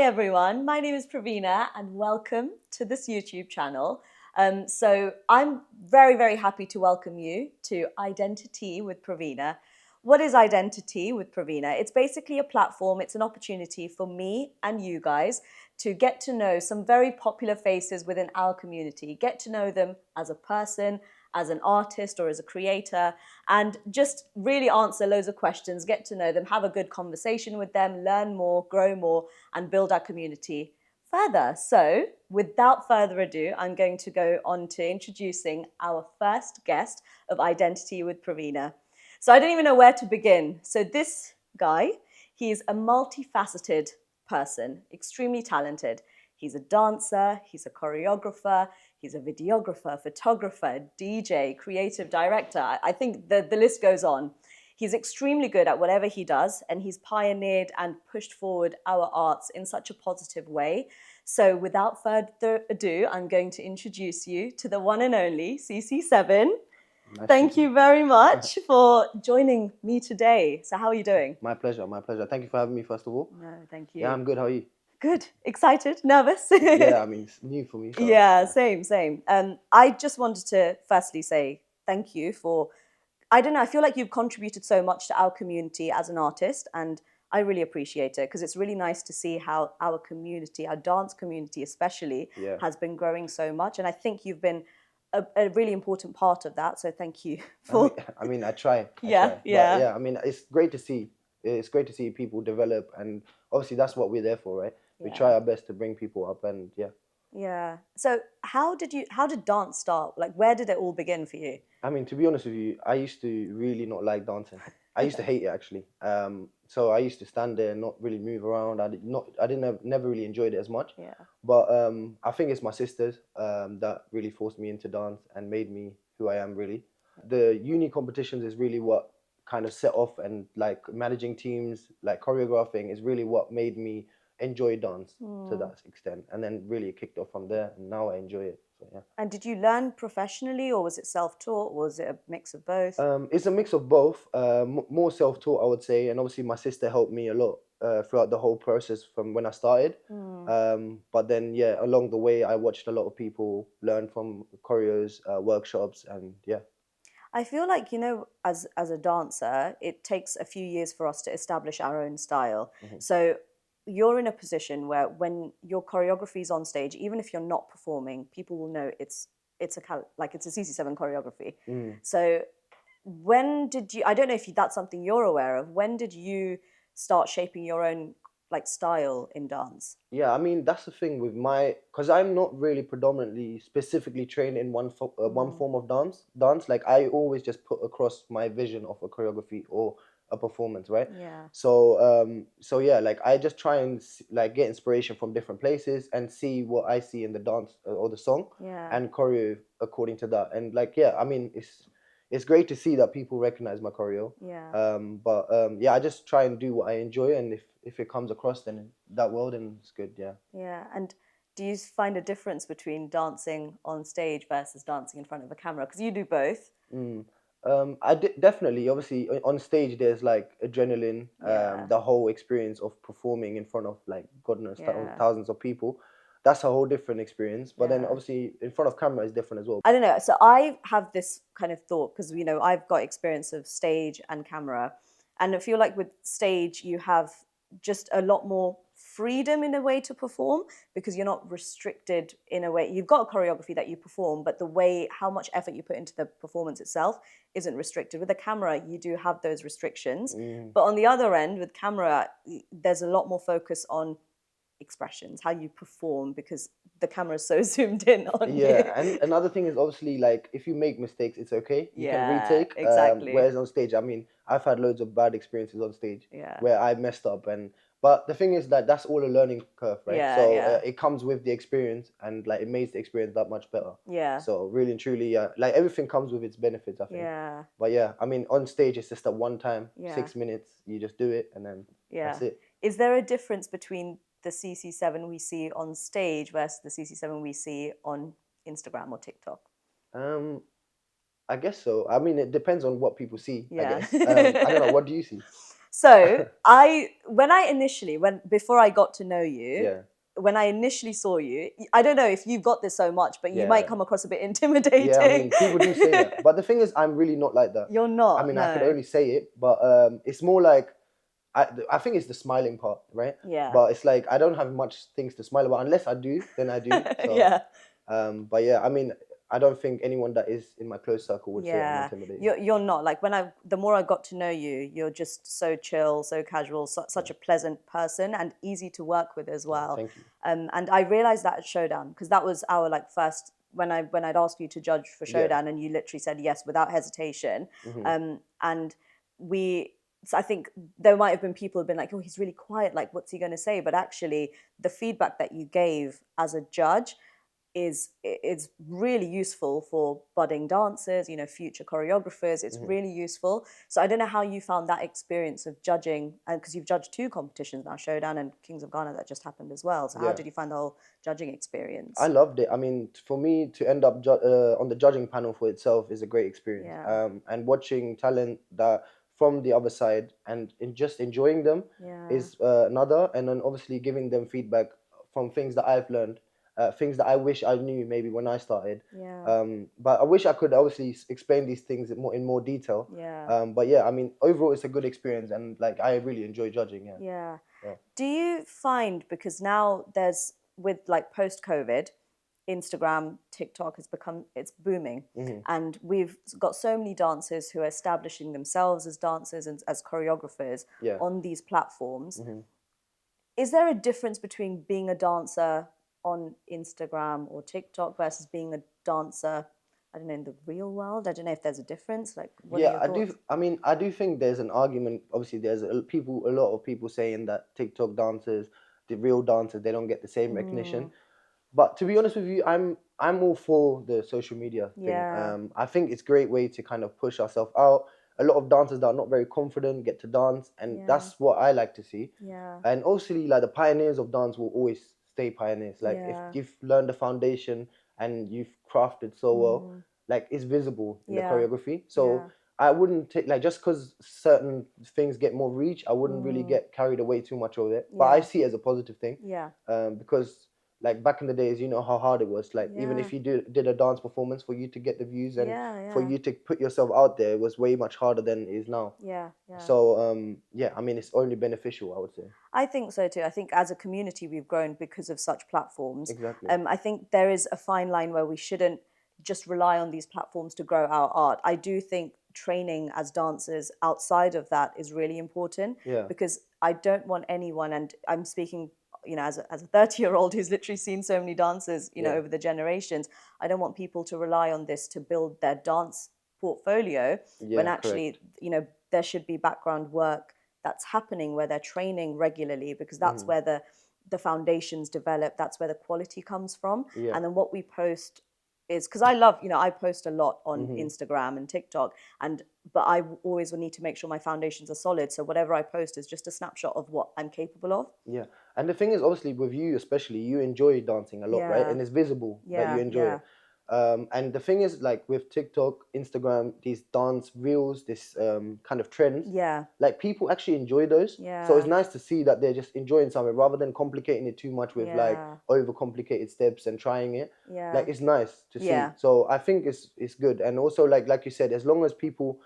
Hi everyone, my name is Praveena and welcome to this YouTube channel. So I'm very happy to welcome you to iDenti-Tea with Praveena. What is iDenti-Tea with Praveena? It's basically a platform, it's an opportunity for me and you guys to get to know some very popular faces within our community, get to know them as a person, as an artist or as a creator, and just really answer loads of questions, get to know them, have a good conversation with them, learn more, grow more, and build our community further. So without further ado, I'm going to go on to introducing our first guest of iDenti-Tea with Praveena. So I don't even know where to begin. So this guy, he's a multifaceted person, extremely talented. He's a dancer, he's a choreographer, he's a videographer, photographer, DJ, creative director. I think the list goes on. He's extremely good at whatever he does, and he's pioneered and pushed forward our arts in such a positive way. So without further ado, I'm going to introduce you to the one and only CC7. Thank you very much for joining me today. So how are you doing? My pleasure, my pleasure. Thank you for having me, first of all. No, thank you. Yeah, I'm good. How are you? Good. Excited? Nervous? Yeah, I mean, it's new for me. So, yeah, same. I just wanted to firstly say thank you for, I don't know, I feel like you've contributed so much to our community as an artist, and I really appreciate it because it's really nice to see how our community, our dance community especially, Yeah. has been growing so much. And I think you've been a really important part of that. So thank you for. I mean, I try. Yeah. But yeah, I mean, it's great to see. It's great to see people develop, and obviously that's what we're there for, right? We Yeah. try our best to bring people up, and yeah. Yeah. So how did dance start? Like, where did it all begin for you? I mean, to be honest with you, I used to really not like dancing. I used to hate it actually. So I used to stand there and not really move around. I didn't never really enjoyed it as much. Yeah. But I think it's my sisters that really forced me into dance and made me who I am really. The uni competitions is really what kind of set off, and like managing teams, like choreographing is really what made me enjoy dance to that extent. And then really it kicked off from there, and now I enjoy it. So yeah. And did you learn professionally, or was it self-taught, or was it a mix of both? It's a mix of both. More self-taught, I would say, and obviously my sister helped me a lot throughout the whole process from when I started. But then, yeah, along the way, I watched a lot of people learn from choreos, workshops, and yeah. I feel like, as a dancer, it takes a few years for us to establish our own style. So you're in a position where when your choreography is on stage, even if you're not performing, people will know it's a CC7 choreography. So when did you? I don't know if that's something you're aware of. When did you start shaping your own style in dance? Yeah, I mean that's the thing with because I'm not really predominantly specifically trained in one form of dance. Like I always just put across my vision of a choreography or a performance, right? Yeah. So yeah, like I just try and like get inspiration from different places and see what I see in the dance or the song, Yeah. and choreo according to that. And like yeah, I mean it's great to see that people recognize my choreo. Yeah. But yeah, I just try and do what I enjoy, and if it comes across then that well, then it's good. Yeah. Yeah. And do you find a difference between dancing on stage versus dancing in front of a camera? Because you do both. Definitely, obviously, on stage there's like adrenaline, Yeah. the whole experience of performing in front of like God knows Yeah. thousands of people. That's a whole different experience. But then Yeah. obviously in front of camera is different as well. I don't know. So I have this kind of thought because, I've got experience of stage and camera. And I feel like with stage, you have just a lot more freedom in a way to perform because you're not restricted in a way. You've got a choreography that you perform, but the way, how much effort you put into the performance itself isn't restricted. With a camera, you do have those restrictions. But on the other end, with camera, there's a lot more focus on expressions, how you perform, because the camera's so zoomed in on you. Yeah, and another thing is obviously like if you make mistakes, it's okay. You can retake. Exactly. Whereas on stage, I mean, I've had loads of bad experiences on stage Yeah. where I messed up, but the thing is that that's all a learning curve, right? Yeah, so yeah. it comes with the experience, and like it makes the experience that much better. Yeah. So really and truly, like everything comes with its benefits, I think. Yeah. But yeah, I mean, on stage it's just a one time, Yeah. 6 minutes. You just do it, and then that's it. Is there a difference between the CC7 we see on stage versus the CC7 we see on Instagram or TikTok? I guess so. I mean, it depends on what people see. Yeah. I guess. I don't know. What do you see? So before I got to know you, Yeah. when I initially saw you, I don't know if you've got this so much, but you might Yeah. come across a bit intimidating. Yeah, I mean, people do say that. But the thing is, I'm really not like that. You're I not, mean, I could no. only say it, but it's more like, I think it's the smiling part, right? Yeah. But it's like, I don't have much things to smile about. Unless I do, then I do. So, Yeah. but yeah, I mean, I don't think anyone that is in my close circle would say I'm Yeah, intimidating. you're not. Like the more I got to know you, you're just so chill, so casual, such a pleasant person, and easy to work with as well. Thank you. And I realized that at Showdown, because that was our like first when I'd asked you to judge for Yeah. Showdown, and you literally said yes without hesitation. And we. So I think there might have been people who've been like, oh, he's really quiet. Like, what's he going to say? But actually, the feedback that you gave as a judge is really useful for budding dancers, you know, future choreographers. It's really useful. So I don't know how you found that experience of judging, and because you've judged 2 competitions now, Showdown and Kings of Ghana, that just happened as well. So how Yeah. did you find the whole judging experience? I loved it. I mean, for me to end up on the judging panel for itself is a great experience. Yeah. And watching talent that from the other side and just enjoying them Yeah. is another. And then obviously giving them feedback from things that I've learned, things that I wish I knew maybe when I started. Yeah. But I wish I could obviously explain these things in more detail. Yeah. But yeah, I mean, overall, it's a good experience, and like I really enjoy judging. Yeah. Yeah. Yeah. Do you find, because now there's, with like post-COVID, Instagram, TikTok it's booming. And we've got so many dancers who are establishing themselves as dancers and as choreographers Yeah. on these platforms. Is there a difference between being a dancer on Instagram or TikTok versus being a dancer, I don't know, in the real world? I don't know if there's a difference. Like, what are Yeah, your I thoughts? do. I mean, I do think there's an argument. Obviously, there's a lot of people saying that TikTok dancers, the real dancers, they don't get the same recognition. But to be honest with you, I'm all for the social media thing. Yeah. I think it's a great way to kind of push ourselves out. A lot of dancers that are not very confident get to dance, and Yeah. that's what I like to see. Yeah. And also, like the pioneers of dance will always stay pioneers. Like if Yeah. you've learned the foundation and you've crafted so well, like it's visible in the Yeah. choreography. So Yeah. I wouldn't take like just because certain things get more reach, I wouldn't really get carried away too much of it. But I Yeah. see it as a positive thing. Yeah. Because like back in the days, you know how hard it was. Like even Yeah. if you did a dance performance, for you to get the views and Yeah. for Yeah. you to put yourself out there was way much harder than it is now. Yeah. Yeah. So yeah, I mean it's only beneficial, I would say. I think so too. I think as a community we've grown because of such platforms. Exactly. I think there is a fine line where we shouldn't just rely on these platforms to grow our art. I do think training as dancers outside of that is really important. Yeah. Because I don't want anyone, and I'm speaking, you know, as a 30-year-old who's literally seen so many dancers, you know, Yeah. over the generations, I don't want people to rely on this to build their dance portfolio when Yeah, actually, correct. you know, there should be background work that's happening where they're training regularly, because that's where the foundations develop, that's where the quality comes from. Yeah. And then what we post is, because I love, you know, I post a lot on Mm-hmm. Instagram and TikTok, but I always will need to make sure my foundations are solid, so whatever I post is just a snapshot of what I'm capable of. Yeah. And the thing is, obviously, with you especially, you enjoy dancing a lot, right? Yeah. And it's visible that you Yeah, enjoy yeah. it. And the thing is, like with TikTok, Instagram, these dance reels, this kind of trends, Yeah. like people actually enjoy those. So it's Yeah. nice to see that they're just enjoying something rather than complicating it too much with like Yeah. overcomplicated steps and trying it. Yeah. Like it's nice to see. Yeah. So I think it's good. And also like you said, as long as people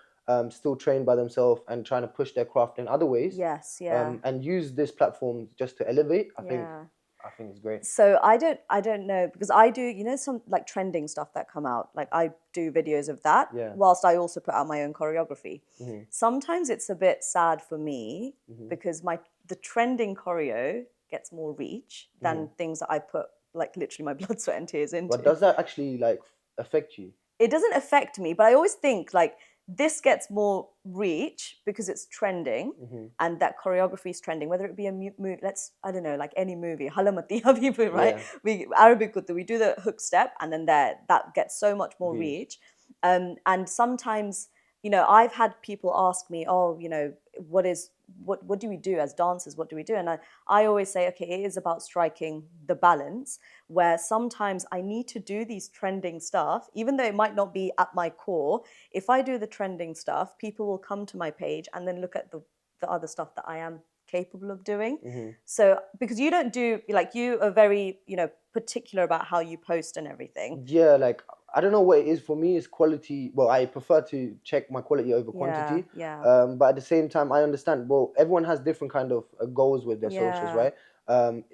still train by themselves and trying to push their craft in other ways, Yes, yeah. and use this platform just to elevate, Yeah. I think it's great. So I don't know, because I do, you know, some like trending stuff that come out. Like I do videos of that, Yeah. whilst I also put out my own choreography. Mm-hmm. Sometimes it's a bit sad for me Mm-hmm. because the trending choreo gets more reach than things that I put like literally my blood, sweat, and tears into. But does that actually like affect you? It doesn't affect me, but I always think like this gets more reach because it's trending and that choreography is trending, whether it be a movie, I don't know, like any movie, Halamati Habibu, right? Yeah. Arabic Kutu, we do the hook step and then that gets so much more Views. reach. And sometimes, you know, I've had people ask me, oh, you know, what do we do as dancers? What do we do? And I always say, okay, it is about striking the balance where sometimes I need to do these trending stuff, even though it might not be at my core. If I do the trending stuff, people will come to my page and then look at the the other stuff that I am capable of doing. Mm-hmm. So because you don't do, like, you are very, you know, particular about how you post and everything. Yeah, like I don't know what it is for me. It's quality. Well, I prefer to check my quality over quantity. Yeah. But at the same time, I understand. Well, everyone has different kind of goals with their socials, Yeah. right?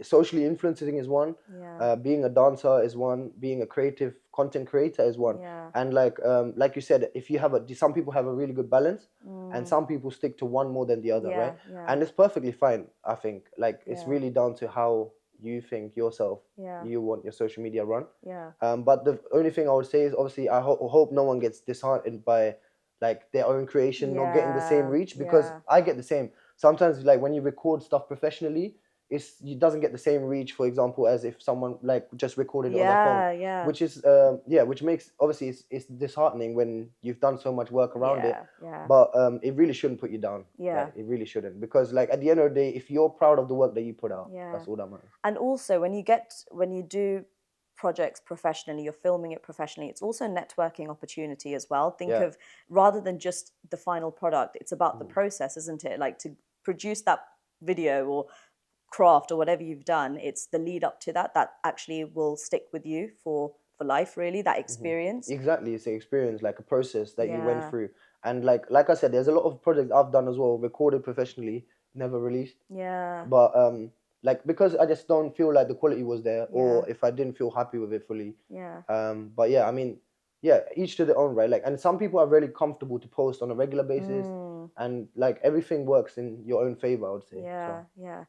Socially influencing is one. Yeah. Being a dancer is one. Being a creative content creator is one. Yeah. And like you said, if you have some people have a really good balance, and some people stick to one more than the other, right? Yeah. And it's perfectly fine. I think like it's Yeah. really down to how you think yourself Yeah. you want your social media run. Yeah. But the only thing I would say is obviously I hope no one gets disheartened by like their own creation not getting the same reach, because I get the same. Sometimes like when you record stuff professionally, it doesn't get the same reach, for example, as if someone like just recorded it on their phone, Yeah. which is which makes obviously it's disheartening when you've done so much work around it. Yeah. But it really shouldn't put you down. Yeah. Like, it really shouldn't, because like at the end of the day, if you're proud of the work that you put out, Yeah. that's all that matters. And also when you do projects professionally, you're filming it professionally, it's also a networking opportunity as well. Think Yeah. of, rather than just the final product, it's about the process, isn't it? Like, to produce that video or craft or whatever you've done, it's the lead up to that that actually will stick with you for life, really, that experience. Exactly, it's an experience, like a process that you went Yeah. through. And like I said, there's a lot of projects I've done as well, recorded professionally, never released. Yeah. But like because I just don't feel like the quality was there, Yeah. or if I didn't feel happy with it fully. Yeah. But yeah, I mean, yeah, each to their own, right? Like, and some people are really comfortable to post on a regular basis, and like everything works in your own favor, I would say. Yeah. So. Yeah.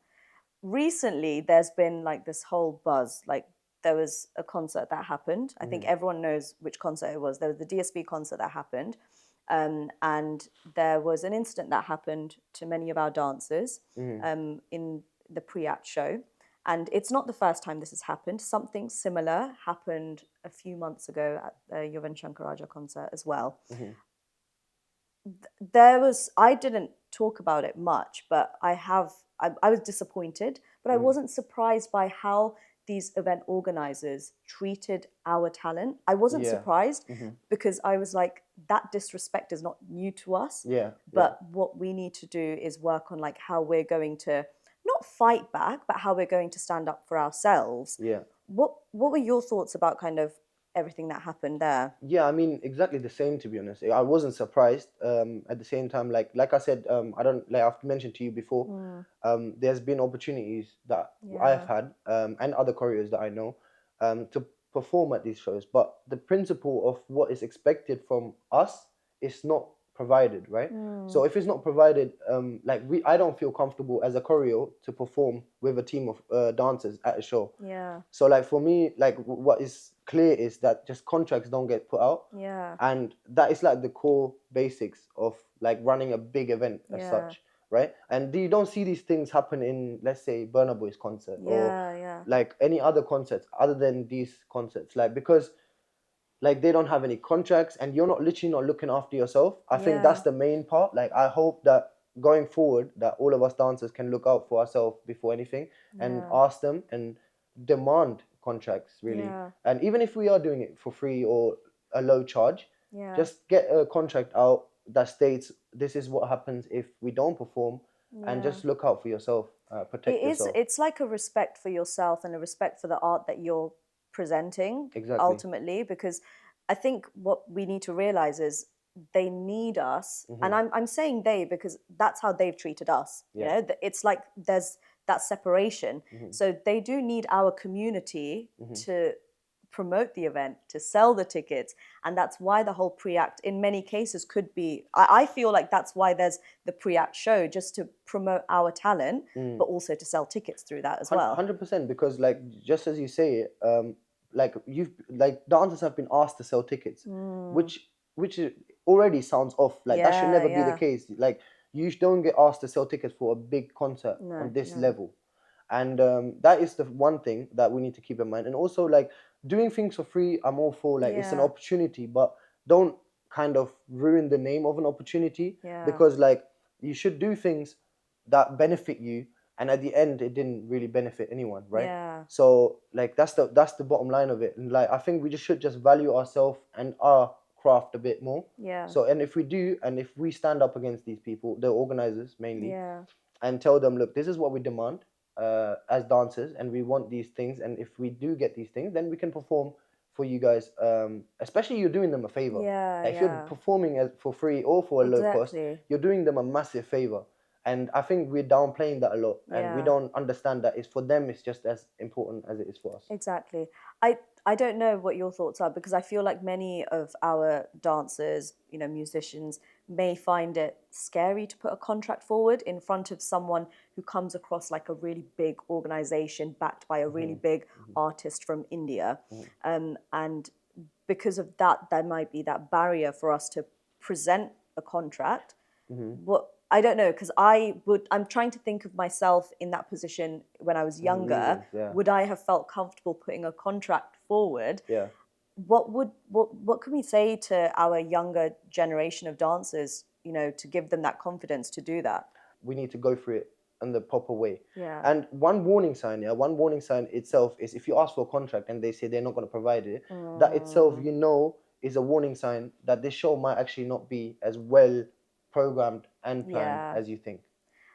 Recently there's been like this whole buzz, like there was a concert that happened. I think everyone knows which concert it was. There was the DSP concert that happened, and there was an incident that happened to many of our dancers in the pre-act show. And it's not the first time this has happened. Something similar happened a few months ago at the Yuvan Shankar Raja concert as well. I didn't talk about it much, but I was disappointed, but I wasn't surprised by how these event organizers treated our talent. I wasn't surprised, because I was like, that disrespect is not new to us. But what we need to do is work on like how we're going to not fight back, but how we're going to stand up for ourselves. What were your thoughts about kind of everything that happened there? Yeah, I mean exactly the same, to be honest. I wasn't surprised. At the same time, like I said, I don't like I've mentioned to you before. There's been opportunities that I've had, and other choreos that I know, to perform at these shows. But the principle of what is expected from us is not provided, right? So if it's not provided, I don't feel comfortable as a choreo to perform with a team of dancers at a show. So like for me, like what is clear is that just contracts don't get put out, and that is like the core basics of like running a big event as such, right? And you don't see these things happen in, let's say, Burna Boy's concert or like any other concerts other than these concerts, like because like they don't have any contracts and you're not literally not looking after yourself. I think that's the main part. Like I hope that going forward that all of us dancers can look out for ourselves before anything and ask them and demand contracts, really. And even if we are doing it for free or a low charge, just get a contract out that states this is what happens if we don't perform, and just look out for yourself, protect yourself. It's like a respect for yourself and a respect for the art that you're presenting. Exactly. Ultimately, because I think what we need to realize is they need us, and I'm saying they because that's how they've treated us. You know, it's like there's that separation. So they do need our community to promote the event, to sell the tickets. And that's why the whole pre-act in many cases could be, I feel like that's why there's the pre-act show, just to promote our talent, but also to sell tickets through that as well. 100%, because like just as you say it, like dancers have been asked to sell tickets, which already sounds off. Like that should never be the case. Like you don't get asked to sell tickets for a big concert on this level. And that is the one thing that we need to keep in mind. And also like doing things for free, I'm all for. Like it's an opportunity, but don't kind of ruin the name of an opportunity, because like you should do things that benefit you, and at the end it didn't really benefit anyone, right? So like that's the bottom line of it. And like I think we just should just value ourselves and our craft a bit more. Yeah. So, and if we do, and if we stand up against these people, the organizers mainly, Yeah. and tell them, look, this is what we demand as dancers, and we want these things, and if we do get these things, then we can perform for you guys. Especially you're doing them a favor. Yeah. Like, if you're Yeah. performing for free or for a low cost, Exactly. you're doing them a massive favor. And I think we're downplaying that a lot, and we Yeah. don't understand that it's for them. It's just as important as it is for us. Exactly. I don't know what your thoughts are, because I feel like many of our dancers, musicians, may find it scary to put a contract forward in front of someone who comes across like a really big organization backed by a really big artist from India. And because of that, there might be that barrier for us to present a contract. What I don't know, because I'm trying to think of myself in that position when I was younger. Yeah. Would I have felt comfortable putting a contract forward? Yeah. What can we say to our younger generation of dancers, to give them that confidence to do that? We need to go through it in the proper way. Yeah. And one warning sign, one warning sign itself is if you ask for a contract and they say they're not going to provide it, that itself, is a warning sign that this show might actually not be as well programmed and planned Yeah. as you think.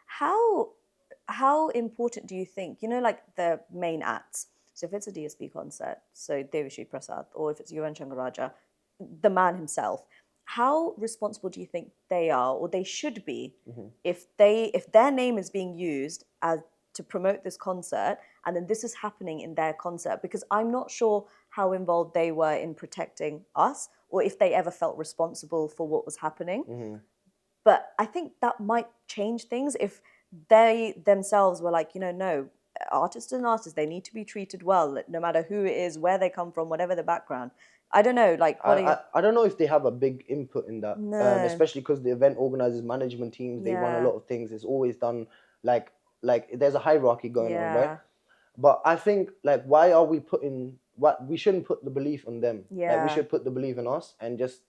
How important do you think, like the main acts? So if it's a DSP concert, so Devashri Prasad, or if it's Yuvan Shankar Raja, the man himself, how responsible do you think they are, or they should be, if their name is being used as to promote this concert, and then this is happening in their concert? Because I'm not sure how involved they were in protecting us, or if they ever felt responsible for what was happening. But I think that might change things if they themselves were like, no, artists and artists, they need to be treated well, no matter who it is, where they come from, whatever the background. I don't know, like, what are you? I don't know if they have a big input in that, No. especially because the event organizers, management teams, they run a lot of things. It's always done like there's a hierarchy going on, right? Yeah. But I think, like, why are we putting what we shouldn't put the belief on them. Like, we Yeah. should put the belief in us and just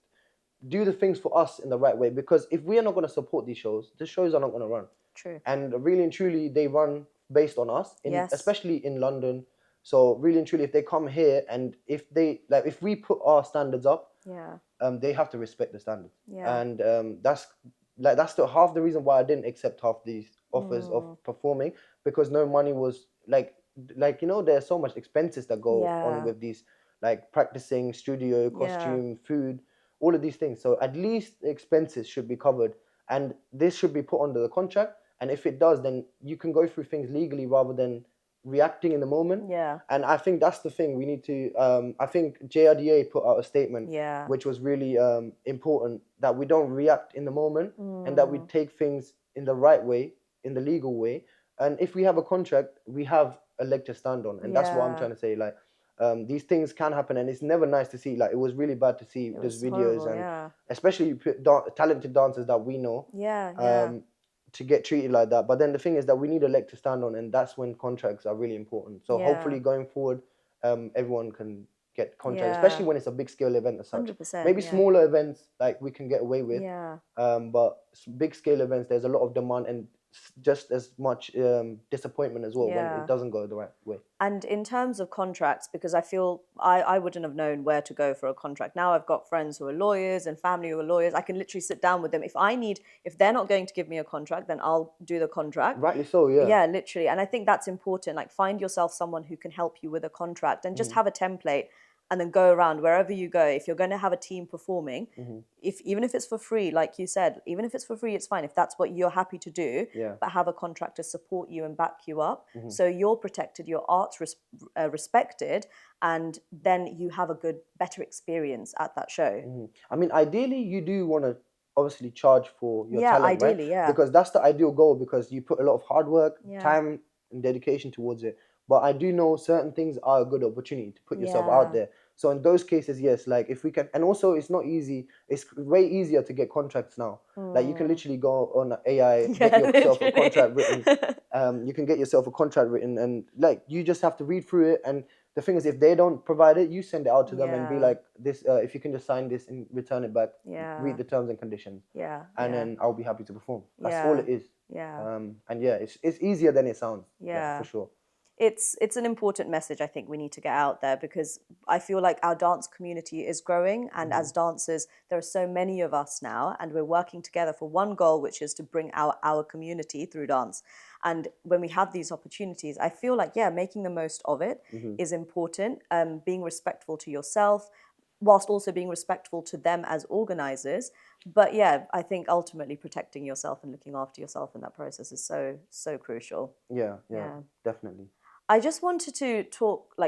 do the things for us in the right way. Because if we are not going to support these shows, the shows are not going to run. True. And really and truly, they run based on us, Yes. especially in London. So really and truly, if they come here and if we put our standards up, Yeah. they have to respect the standards. Yeah. And that's half the reason why I didn't accept half these offers of performing, because no money was there's so much expenses that go on Yeah. with these, like practicing, studio, costume, food, all of these things. So at least the expenses should be covered, and this should be put under the contract. And if it does, then you can go through things legally rather than reacting in the moment. Yeah. And I think that's the thing we need to. I think JRDA put out a statement, Yeah. which was really important, that we don't react in the moment and that we take things in the right way, in the legal way. And if we have a contract, we have a leg to stand on, and that's what I'm Yeah. trying to say. Like, these things can happen, and it's never nice to see. Like, it was really bad to see It those was videos, horrible, and yeah. especially talented dancers that we know, Yeah. to get treated like that. But then the thing is that we need a leg to stand on, and that's when contracts are really important. So Yeah. hopefully going forward, everyone can get contracts, Yeah. especially when it's a big scale event as such. 100%. Maybe yeah. smaller events, like, we can get away with. Yeah. But big scale events, there's a lot of demand and just as much disappointment as well when Yeah. it doesn't go the right way. And in terms of contracts, because I feel I wouldn't have known where to go for a contract. Now I've got friends who are lawyers and family who are lawyers. I can literally sit down with them. If they're not going to give me a contract, then I'll do the contract. Rightly so, yeah. Yeah, literally. And I think that's important. Like, find yourself someone who can help you with a contract, and just have a template, and then go around wherever you go. If you're going to have a team performing, even if it's for free, like you said, even if it's for free, it's fine. If that's what you're happy to do, Yeah. but have a contract to support you and back you up, so you're protected, your art's respected, and then you have a better experience at that show. I mean, ideally, you do want to obviously charge for your Yeah, talent, ideally, right? yeah. Because that's the ideal goal, because you put a lot of hard work, Yeah. time, and dedication towards it. But I do know certain things are a good opportunity to put yourself Yeah. out there. So in those cases, yes, like, if we can, and also it's not easy. It's way easier to get contracts now. Like, you can literally go on AI, get yourself a contract written. You can get yourself a contract written, and like, you just have to read through it. And the thing is, if they don't provide it, you send it out to them and be Yeah. like, this, if you can just sign this and return it back, Yeah. read the terms and conditions, Yeah. and yeah. then I'll be happy to perform. That's Yeah. all it is. Yeah. And yeah, it's easier than it sounds. Yeah. For sure. it's an important message I think we need to get out there, because I feel like our dance community is growing, and as dancers there are so many of us now, and we're working together for one goal, which is to bring our community through dance. And when we have these opportunities, I feel like, yeah, making the most of it is important. Being respectful to yourself, whilst also being respectful to them as organizers. But yeah, I think ultimately protecting yourself and looking after yourself in that process is so crucial. Yeah, Yeah. definitely. I just wanted to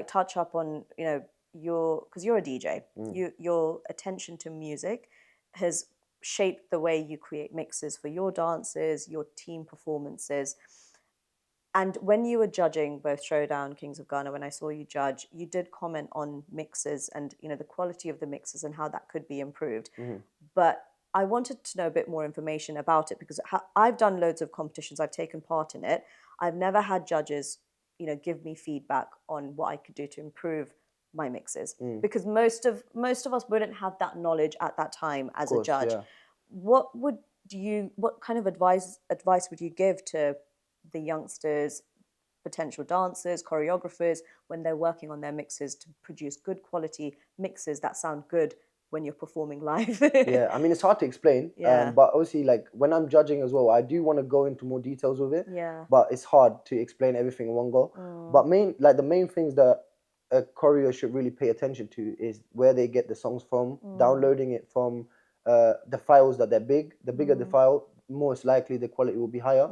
touch up on, because you're a DJ, your attention to music has shaped the way you create mixes for your dances, your team performances. And when you were judging both Showdown, Kings of Ghana, when I saw you judge, you did comment on mixes and, the quality of the mixes and how that could be improved. But I wanted to know a bit more information about it, because I've done loads of competitions, I've taken part in it. I've never had judges, give me feedback on what I could do to improve my mixes, because most of us wouldn't have that knowledge at that time Of as a course, judge. yeah. What kind of advice would you give to the youngsters, potential dancers, choreographers, when they're working on their mixes to produce good quality mixes that sound good when you're performing live? Yeah, I mean, it's hard to explain, Yeah. but obviously, like when I'm judging as well, I do want to go into more details with it. Yeah. But it's hard to explain everything in one go. But the main things that a choreo should really pay attention to is where they get the songs from, downloading it from the files that they're big. The bigger the file, most likely the quality will be higher.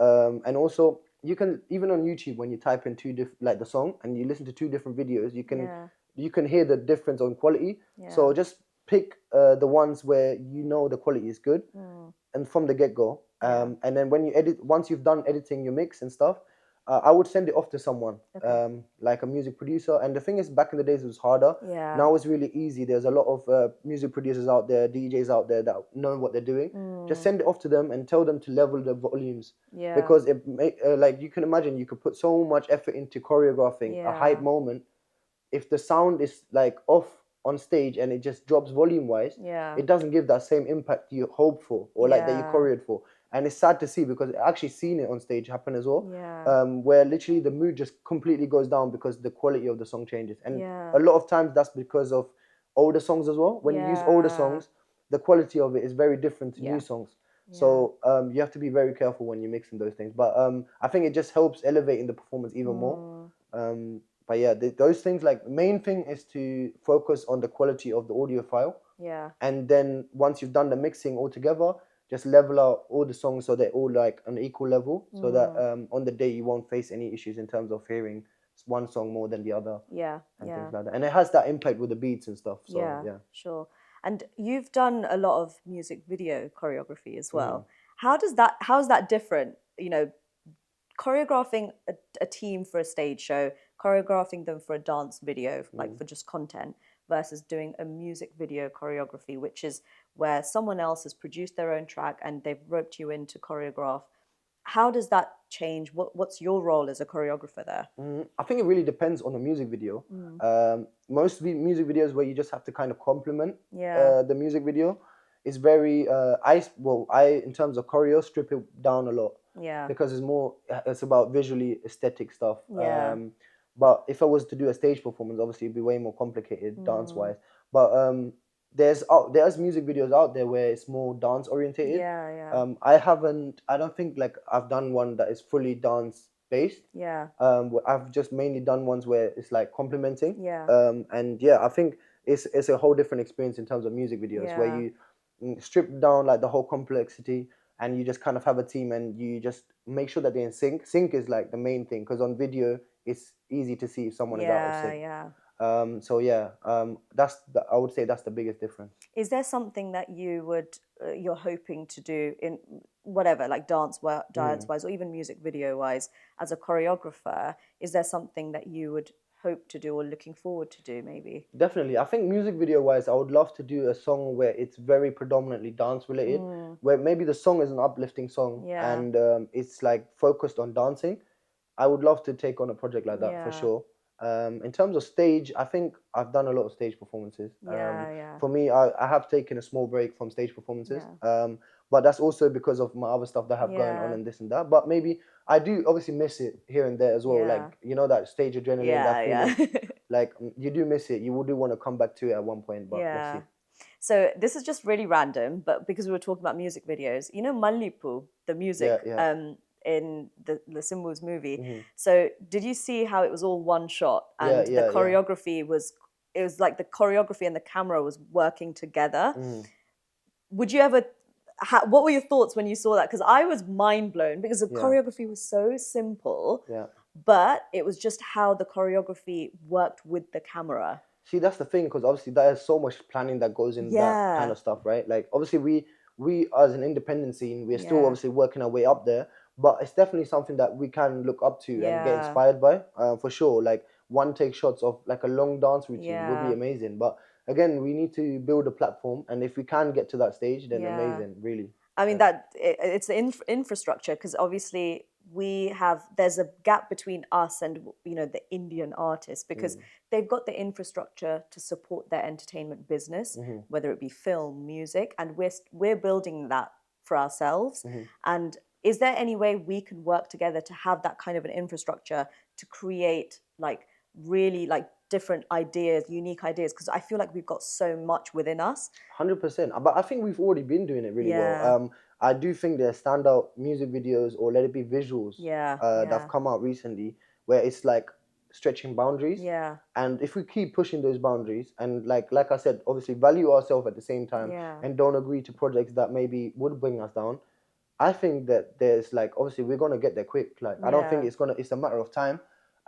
And also, you can even on YouTube, when you type in like the song and you listen to two different videos, you can hear the difference on quality. So just pick the ones where you know the quality is good, and from the get go. And then when you edit, once you've done editing your mix and stuff, I would send it off to someone, like a music producer. And the thing is, back in the days, it was harder. Yeah. Now it's really easy. There's a lot of music producers out there, DJs out there that know what they're doing. Just send it off to them and tell them to level the volumes. Yeah. Because like you can imagine, you could put so much effort into choreographing a hype moment. If the sound is like off on stage and it just drops volume wise, it doesn't give that same impact you hope for, or like that you choreoed for. And it's sad to see, because I actually seen it on stage happen as well. Where literally the mood just completely goes down because the quality of the song changes. And a lot of times that's because of older songs as well. When you use older songs, the quality of it is very different to new songs. So you have to be very careful when you're mixing those things. But I think it just helps elevating the performance even more. But yeah, those things, like main thing is to focus on the quality of the audio file. Yeah. And then once you've done the mixing all together, just level out all the songs so they're all like on an equal level, so that on the day you won't face any issues in terms of hearing one song more than the other. And things like that. And it has that impact with the beats and stuff. So yeah. Sure. And you've done a lot of music video choreography as well. How's that different? Choreographing a team for a stage show, choreographing them for a dance video, like for just content, versus doing a music video choreography, which is where someone else has produced their own track and they've roped you in to choreograph. How does that change? What's your role as a choreographer there? I think it really depends on the music video. Most music videos where you just have to kind of complement the music video is very I in terms of choreo strip it down a lot. Because it's about visually aesthetic stuff. But if I was to do a stage performance, obviously it'd be way more complicated dance wise. But there's music videos out there where it's more dance orientated. I don't think like I've done one that is fully dance based. I've just mainly done ones where it's like complementing. And yeah, I think it's a whole different experience in terms of music videos where you strip down like the whole complexity, and you just kind of have a team and you just make sure that they're in sync. Sync is like the main thing, because on video it's easy to see if someone is out of sync. So yeah, I would say that's the biggest difference. Is there something that you're hoping to do in whatever, like dance wise, or even music video wise, as a choreographer? Is there something that you would hope to do or looking forward to do, maybe? Definitely. I think music video wise, I would love to do a song where it's very predominantly dance related, where maybe the song is an uplifting song and it's like focused on dancing. I would love to take on a project like that for sure. In terms of stage, I think I've done a lot of stage performances. For me, I have taken a small break from stage performances. but that's also because of my other stuff that I have going on Yeah. and this and that. But maybe I do obviously miss it here and there as well. Yeah. Like, you know, that stage adrenaline, that Yeah. feeling. Like, you do miss it. You do want to come back to it at one point, but let's Yeah. see. So this is just really random, but because we were talking about music videos, you know Mallipu, the music, Yeah, yeah. in the Simbu's movie. Hmm. So did you see how it was all one shot Yeah, and the yeah, yeah. choreography was, it was like the choreography and the camera was working together? Hmm. Would you ever, what were your thoughts when you saw that? Because I was mind blown because the Yeah, choreography was so simple, yeah. but it was just how the choreography worked with the camera. See, that's the thing, because obviously there is so much planning that goes in that kind Yeah. of stuff, right? Like, obviously we as an independent scene, we're still Yeah. obviously working our way up there, but it's definitely something that we can look up to and get Yeah. inspired by, for sure. Like, one take shots of like a long dance routine would be Yeah. amazing. But again, we need to build a platform, and if we can get to that stage, then Yeah. amazing, really. I mean, Yeah. it's the infrastructure, because obviously there's a gap between us and, you know, the Indian artists, because Mm. they've got the infrastructure to support their entertainment business, Mhm. whether it be film, music, and we're building that for ourselves. Mhm. And is there any way we can work together to have that kind of an infrastructure to create like really like different ideas, unique ideas? Because I feel like we've got so much within us. 100%. But I think we've already been doing it really well. Yeah. I do think there's standout music videos, or let it be visuals, Yeah. that have Yeah. come out recently, where it's like stretching boundaries. Yeah. And if we keep pushing those boundaries, and like I said, obviously value ourselves at the same time, Yeah. and don't agree to projects that maybe would bring us down, I think that there's like, obviously we're gonna get there quick. Like, I don't think Yeah. it's a matter of time.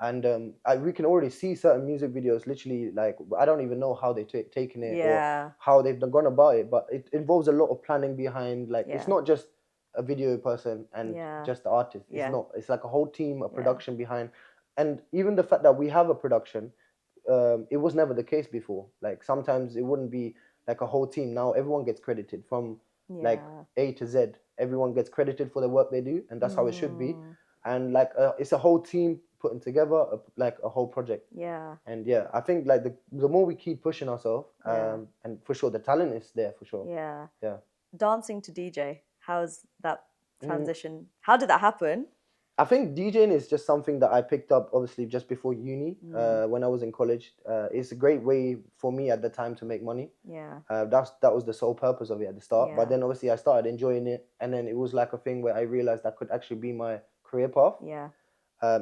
And we can already see certain music videos literally, like, I don't even know how they taken it, or Yeah. how they've gone about it, but it involves a lot of planning behind. Like, it's Yeah. not just a video person and Yeah. just the artist. It's Yeah. not. It's like a whole team, a Yeah. production behind. And even the fact that we have a production, it was never the case before. Like, sometimes it wouldn't be like a whole team. Now everyone gets credited from like Yeah. A to Z. Everyone gets credited for the work they do, and that's how it should be. Mm. And like, it's a whole team putting together like a whole project. Yeah. And yeah, I think like the more we keep pushing ourselves, Yeah. and for sure the talent is there for sure. Yeah. Yeah. Dancing to DJ. How's that Mm, transition? How did that happen? I think DJing is just something that I picked up obviously just before uni, Mm. when I was in college. It's a great way for me at the time to make money. Yeah. That was the sole purpose of it at the start. But Yeah. then obviously I started enjoying it, and then it was like a thing where I realized that could actually be my career path. Yeah.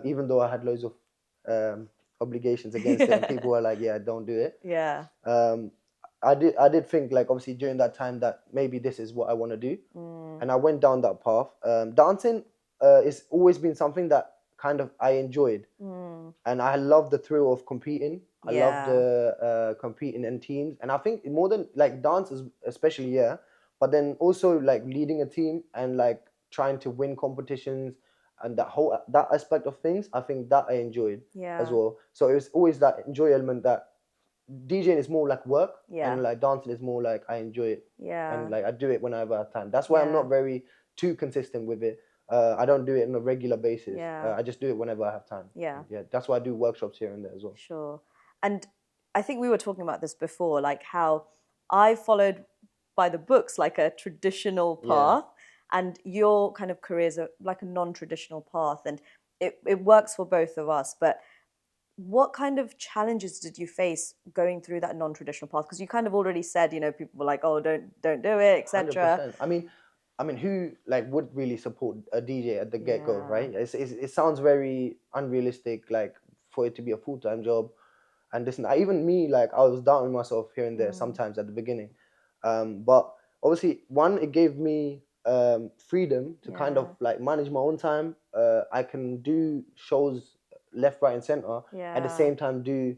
Even though I had loads of obligations against it, and people were like, "Yeah, don't do it." Yeah. Um, I did think, like, obviously during that time, that maybe this is what I want to do, Mm. and I went down that path. Dancing it's always been something that kind of I enjoyed, Mm. and I love the thrill of competing. I love Yeah. the competing in teams, and I think more than like dances, especially, yeah. But then also like leading a team and like trying to win competitions, and that aspect of things, I think that I enjoyed as Yeah. well. So it was always that enjoy element, that DJing is more like work, Yeah. and like dancing is more like I enjoy it, and Yeah. like I do it whenever I have time. That's why I'm Yeah. not very too consistent with it. I don't do it on a regular basis. Yeah. I just do it whenever I have time. Yeah. And yeah, that's why I do workshops here and there as well. Sure. And I think we were talking about this before, like how I followed by the books like a traditional Yeah. path, and your kind of career is like a non-traditional path, and it works for both of us. But what kind of challenges did you face going through that non-traditional path? Because you kind of already said, you know, people were like, oh, don't do it, Hundred etc. percent. I mean, who like would really support a DJ at the get go, Yeah. right? It sounds very unrealistic, like for it to be a full time job, and this and that. Even me, like, I was doubting myself here and there Mm. sometimes at the beginning. But obviously, one, it gave me freedom to kind of Yeah. like manage my own time. I can do shows left, right, and center, at the Yeah. same time do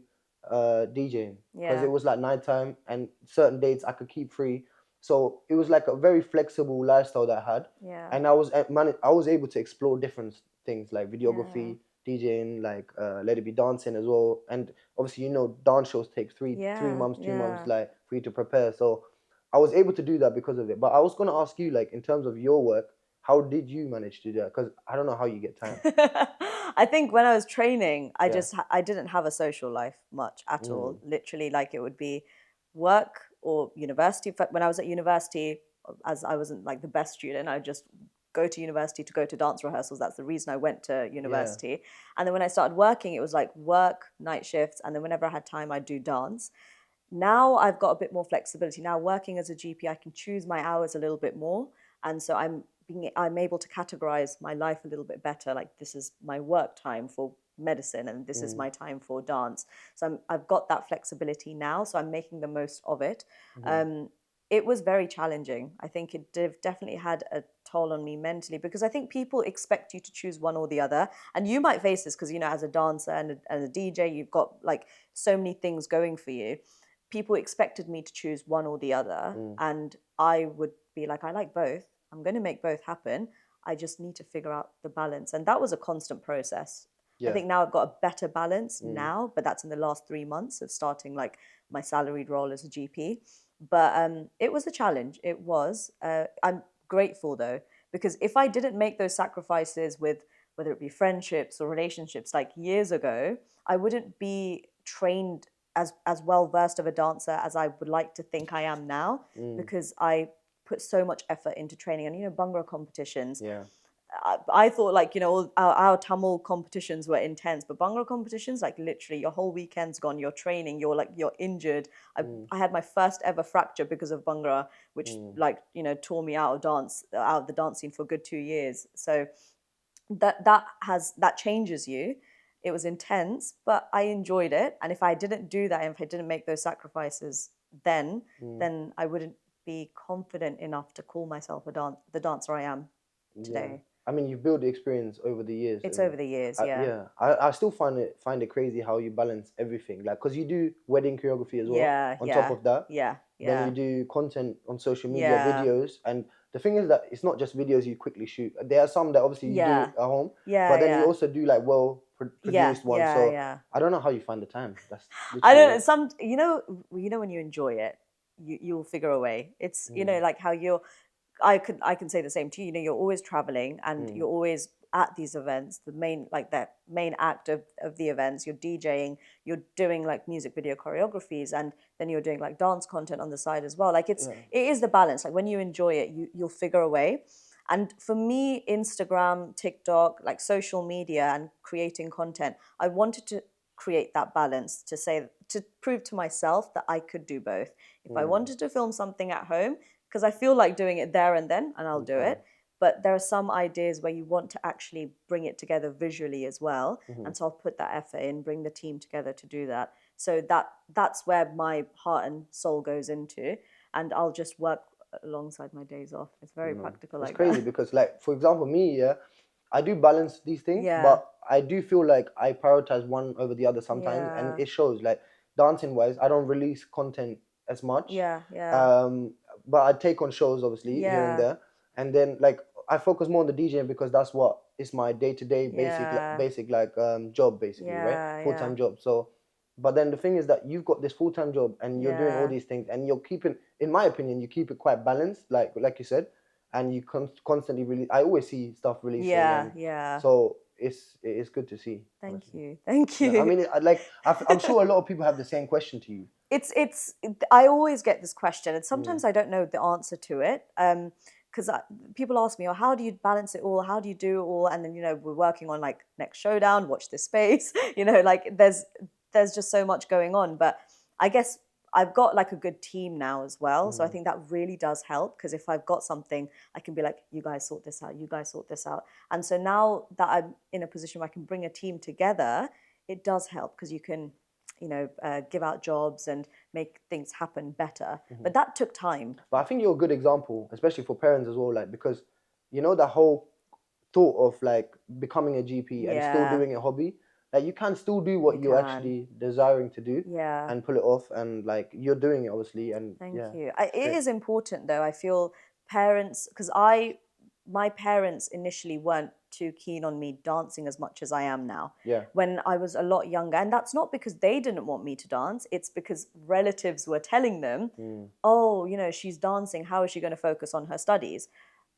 DJing, because Yeah. it was like nighttime and certain dates I could keep free. So it was like a very flexible lifestyle that I had, Yeah. and I was able to explore different things like Yeah. videography, DJing, like let it be dancing as well. And obviously, dance shows take three Yeah. months, 2 months, Yeah. like, for you to prepare. So I was able to do that because of it. But I was gonna ask you, like, in terms of your work, how did you manage to do that? Because I don't know how you get time. I think when I was training, Yeah. I didn't have a social life much at Mm. all. Literally, like it would be work or university. In fact, when I was at university, as I wasn't like the best student. I just go to university to go to dance rehearsals. That's the reason I went to university. And then when I started working, it was like work, night shifts, and then whenever I had time, I'd do dance. Now I've got a bit more flexibility. Now working as a GP, I can choose my hours a little bit more, and so I'm able to categorize my life a little bit better. Like this is my work time for medicine, and this is my time for dance. So I've got that flexibility now. So I'm making the most of it. It was very challenging. I think it definitely had a toll on me mentally because I think people expect you to choose one or the other. And you might face this because, as a dancer and a DJ, you've got like so many things going for you. People expected me to choose one or the other. And I would be like, I like both. I'm going to make both happen. I just need to figure out the balance. And that was a constant process. I think now I've got a better balance now, but that's in the last 3 months of starting like my salaried role as a GP. But it was a challenge. It was. I'm grateful though, because if I didn't make those sacrifices with whether it be friendships or relationships like years ago, I wouldn't be trained as well versed of a dancer as I would like to think I am now, because I put so much effort into training. And Bhangra competitions. Yeah. I thought like our Tamil competitions were intense, but Bhangra competitions, like literally your whole weekend's gone. You're training. You're injured. I had my first ever fracture because of Bhangra, which tore me out of the dance scene for a good 2 years. So that changes you. It was intense, but I enjoyed it. And if I didn't do that, and if I didn't make those sacrifices, then I wouldn't be confident enough to call myself the dancer I am today. Yeah. I mean, you've built the experience over the years. It's over the years, yeah. Yeah. I still find it crazy how you balance everything. Like, because you do wedding choreography as well. Yeah, on yeah, top of that. yeah, Then yeah. you do content on social media, Yeah. videos. And the thing is that it's not just videos you quickly shoot. There are some that obviously you do Yeah. at home. Yeah, But then yeah. you also do like produced ones. Yeah, So yeah. I don't know how you find the time. That's I literally don't know. it. When you enjoy it, you'll figure a way. It's like how I can say the same to you. You're always traveling and you're always at these events. The main act of the events, you're DJing, you're doing like music video choreographies, and then you're doing like dance content on the side as well. Like it is the balance. Like when you enjoy it, you'll figure a way. And for me, Instagram, TikTok, like social media and creating content, I wanted to create that balance to prove to myself that I could do both. If I wanted to film something at home, because I feel like doing it there and then, and I'll do it. But there are some ideas where you want to actually bring it together visually as well. And so I'll put that effort in, bring the team together to do that. So that's where my heart and soul goes into. And I'll just work alongside my days off. It's very practical It's like crazy that. because, like, for example, me, I do balance these things, Yeah. but I do feel like I prioritize one over the other sometimes, and Yeah. it shows. Like dancing wise, I don't release content as much. Yeah, yeah. But I take on shows obviously here and Yeah. there, and then like I focus more on the DJing because that's what is my day to day Yeah. basic like job basically, right? Yeah, Full time job. So, but then the thing is that you've got this full time job and you're doing all Yeah. these things, and you're keeping, in my opinion, you keep it quite balanced, like you said, and you constantly release. I always see stuff releasing, Yeah, and yeah. so it's good to see. Thank honestly. you. Thank Yeah, I you. mean, I'm sure a lot of people have the same question to you. I always get this question, and sometimes I don't know the answer to it. Because people ask me, "Oh, how do you balance it all? How do you do it all?" And then we're working on like next showdown, watch this space. Like there's just so much going on. But I guess I've got like a good team now as well, so I think that really does help. Because if I've got something, I can be like, "You guys sort this out. You guys sort this out." And so now that I'm in a position where I can bring a team together, it does help because you can give out jobs and make things happen better. But that took time. But I think you're a good example, especially for parents as well, like because the whole thought of like becoming a GP and still Yeah. doing a hobby, like you can still do what You you're can. actually desiring to do Yeah. and pull it off, and like you're doing it obviously, and Thank yeah, you. it's It great. is important though. I feel parents, because my parents initially weren't too keen on me dancing as much as I am now. Yeah. When I was a lot younger, and that's not because they didn't want me to dance. It's because relatives were telling them, "Oh, she's dancing. How is she going to focus on her studies?"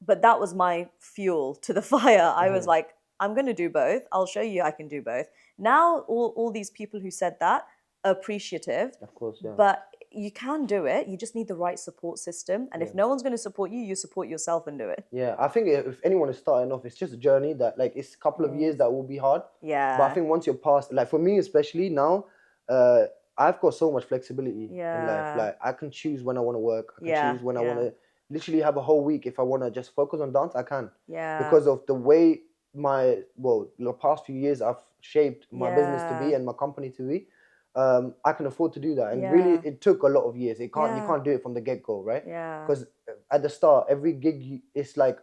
But that was my fuel to the fire. I was like, I'm going to do both. I'll show you I can do both. Now, all these people who said that are appreciative. Of course, yeah. But you can do it. You just need the right support system. And if no one's going to support you, you support yourself and do it. Yeah, I think if anyone is starting off, it's just a journey that like it's a couple of years that will be hard. Yeah. But I think once you're past, like for me especially now, I've got so much flexibility in life. Like I can choose when I want to work. I can choose when I want to literally have a whole week. If I want to just focus on dance, I can. Yeah. Because of the way the past few years I've shaped my business to be and my company to be. I can afford to do that, and really, it took a lot of years. You can't do it from the get go, right? Yeah. Because at the start, every gig it's like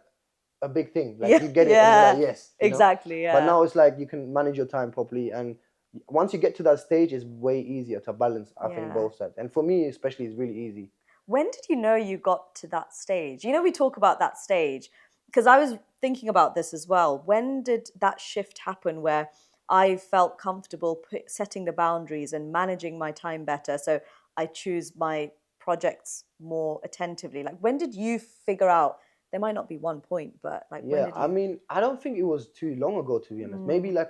a big thing. Like you get it, and you're like, yes, exactly. Yeah. But now it's like you can manage your time properly, and once you get to that stage, it's way easier to balance. I think both sides, and for me especially, it's really easy. When did you know you got to that stage? You know, we talk about that stage because I was thinking about this as well. When did that shift happen where I felt comfortable setting the boundaries and managing my time better? So I choose my projects more attentively. Like, when did you figure out? There might not be one point, but like, when did you? I mean, I don't think it was too long ago, to be honest. Maybe like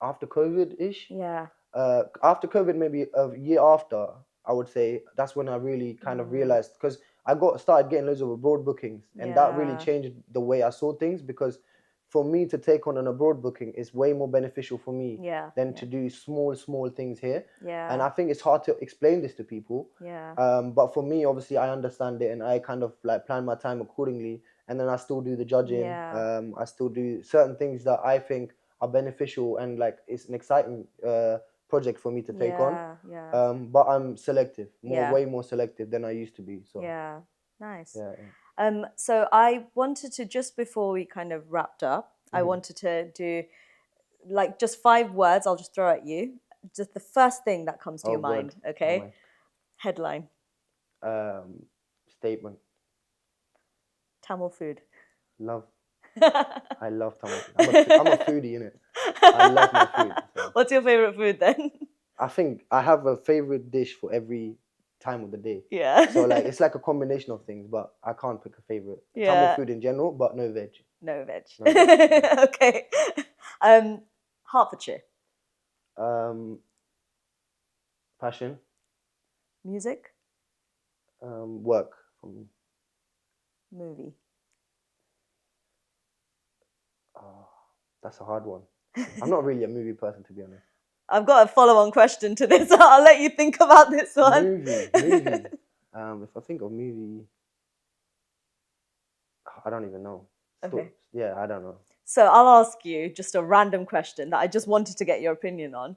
after COVID-ish. Yeah. After COVID, maybe a year after, I would say that's when I really kind of realized, because I started getting loads of abroad bookings, and that really changed the way I saw things. Because for me to take on an abroad booking is way more beneficial for me than to do small things here. And I think it's hard to explain this to people. But for me, obviously, I understand it, and I kind of like plan my time accordingly. And then I still do the judging. I still do certain things that I think are beneficial, and like it's an exciting project for me to take on. But I'm selective, way more selective than I used to be. So nice. So I wanted to, just before we kind of wrapped up, I wanted to do like just 5 words. I'll just throw at you. Just the first thing that comes to your mind. Okay. Headline. Statement. Tamil food. Love. I love Tamil food. I'm a foodie, innit? I love my food. So. What's your favorite food then? I think I have a favorite dish for every time of the day. Yeah. So like it's like a combination of things, but I can't pick a favorite. Tamil food in general, but no veg. No veg. No veg. Okay. Hertfordshire. Passion. Music. Work for me. Movie. Oh, that's a hard one. I'm not really a movie person, to be honest. I've got a follow-on question to this. I'll let you think about this one. Movie. If I think of movie, I don't even know. Okay. I don't know. So I'll ask you just a random question that I just wanted to get your opinion on.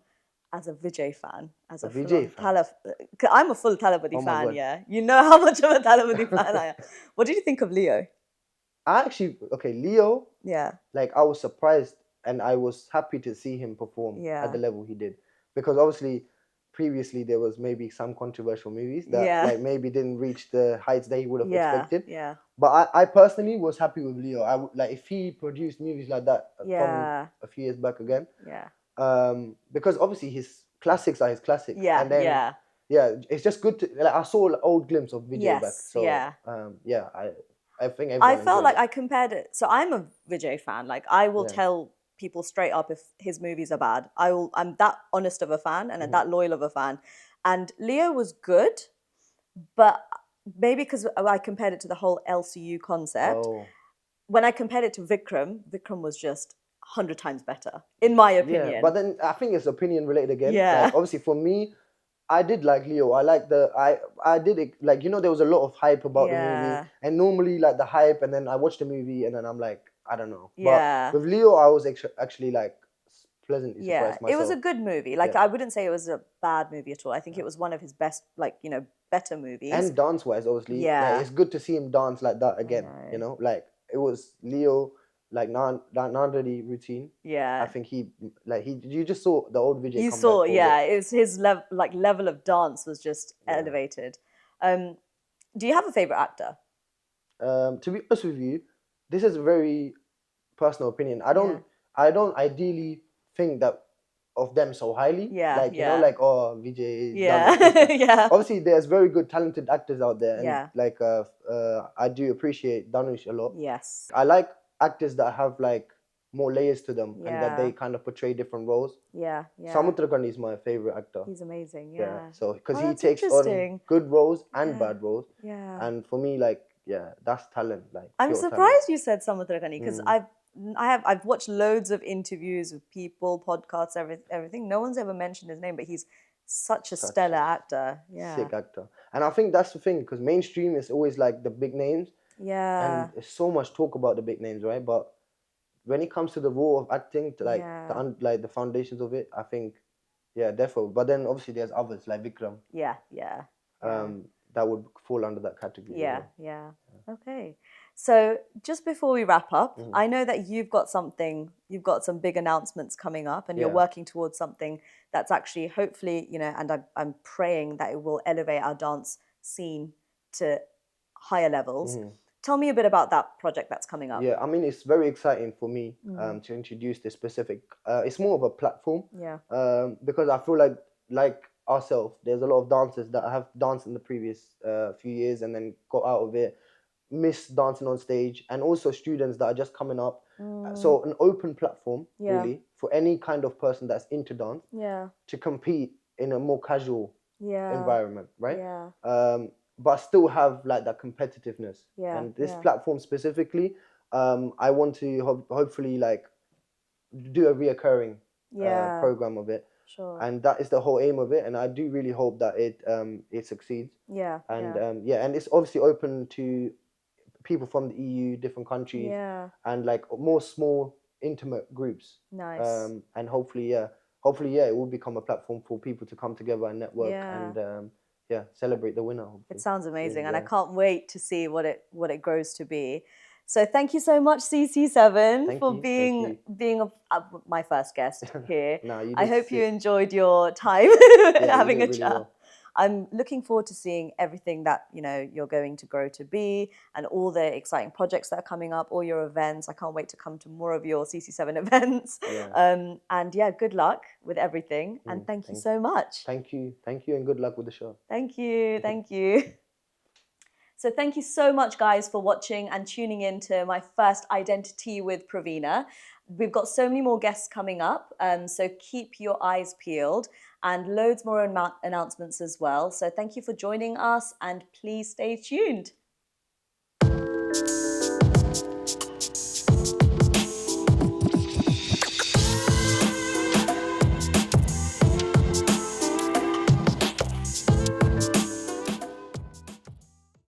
As a Vijay fan, as a Vijay fan, I'm a full Thalapathy fan. Yeah, you know how much of a Thalapathy fan I am. What did you think of Leo? Leo. Yeah. Like I was surprised, and I was happy to see him perform at the level he did, because obviously previously there was maybe some controversial movies that like maybe didn't reach the heights that he would have expected. Yeah. But I personally was happy with Leo. I would like if he produced movies like that from a few years back again. Yeah. Because obviously his classics are his classics. Yeah. And then it's just good to like I saw an old glimpse of Vijay back. So I think I felt like I compared it. So I'm a Vijay fan. Like I will tell people straight up if his movies are bad. I'm that honest of a fan and that loyal of a fan. And Leo was good, but maybe because I compared it to the whole LCU concept. When I compared it to Vikram was just 100 times better, in my opinion. Yeah, but then I think it's opinion related again. Yeah. Like, obviously for me, I did like Leo. I like I did it, like, you know, there was a lot of hype about the movie, and normally like the hype, and then I watched the movie and then I'm like, I don't know. But with Leo, I was actually like pleasantly surprised myself. It was a good movie. Like I wouldn't say it was a bad movie at all. I think it was one of his best, like, you know, better movies. And dance wise, obviously, like, it's good to see him dance like that again. You know, like it was Leo. Like Nandari routine. I think you just saw the old Vijay. You saw, it was his level of dance was just elevated. Do you have a favorite actor? To be honest with you, this is a very personal opinion. I don't ideally think that of them so highly. You know, like Vijay. Obviously, there's very good talented actors out there, and like I do appreciate Dhanush a lot. Yes. I like actors that have like more layers to them, and that Yeah. they kind of portray different roles. Yeah. Yeah. Samutrakani is my favorite actor. He's amazing. Yeah. Yeah. So because Oh, he that's takes on interesting. good roles and Yeah. bad roles, Yeah. and for me, like, yeah, that's talent, like I'm pure talent. surprised you said Samutrakani because Mm. I've watched loads of interviews with people, podcasts, everything. No one's ever mentioned his name, but he's such a Such stellar a actor. Yeah. sick actor. And I think that's the thing, because mainstream is always like the big names, Yeah. and there's so much talk about the big names, right? But when it comes to the raw of acting, to like Yeah. like the foundations of it, I think, yeah, definitely. But then obviously there's others like Vikram, Yeah. Yeah. Yeah. that would fall under that category as Yeah, well. yeah. Okay. So just before we wrap up, Mhm. I know that you've got some big announcements coming up, and you're Yeah. working towards something that's actually hopefully, and I'm praying that it will elevate our dance scene to higher levels. Mhm. Tell me a bit about that project that's coming up. Yeah, I mean, it's very exciting for me to introduce this specific. It's more of a platform. Yeah. Because I feel like ourselves, there's a lot of dancers that have danced in the previous few years and then got out of it, missed dancing on stage, and also students that are just coming up. So an open platform, Yeah. really, for any kind of person that's into dance Yeah. to compete in a more casual Yeah. environment, right? Yeah. But still have like that competitiveness. Yeah. And this Yeah. platform specifically, I want to hopefully like do a reoccurring Yeah. program of it, Sure. and that is the whole aim of it. And I do really hope that it succeeds. Yeah. And Yeah. yeah, and it's obviously open to people from the EU, different countries, Yeah. and like more small, intimate groups. Nice. And hopefully, yeah, it will become a platform for people to come together and network Yeah. and yeah, celebrate the winner. Hopefully. It sounds amazing, and I Yeah. can't wait to see what it grows to be. So thank you so much, CC7, Thank for you, thank you. being my first guest here. Nah, you I did hope you sick. enjoyed your time Yeah, having you a did really chat. well. I'm looking forward to seeing everything that you're going to grow to be, and all the exciting projects that are coming up, all your events. I can't wait to come to more of your CC7 events. Yeah. And yeah, good luck with everything, and thank you so much. Thank you, and good luck with the show. Thank you, thank you. So thank you so much, guys, for watching and tuning in to my first iDenti-Tea with Praveena. We've got so many more guests coming up, so keep your eyes peeled, and loads more announcements as well. So thank you for joining us, and please stay tuned.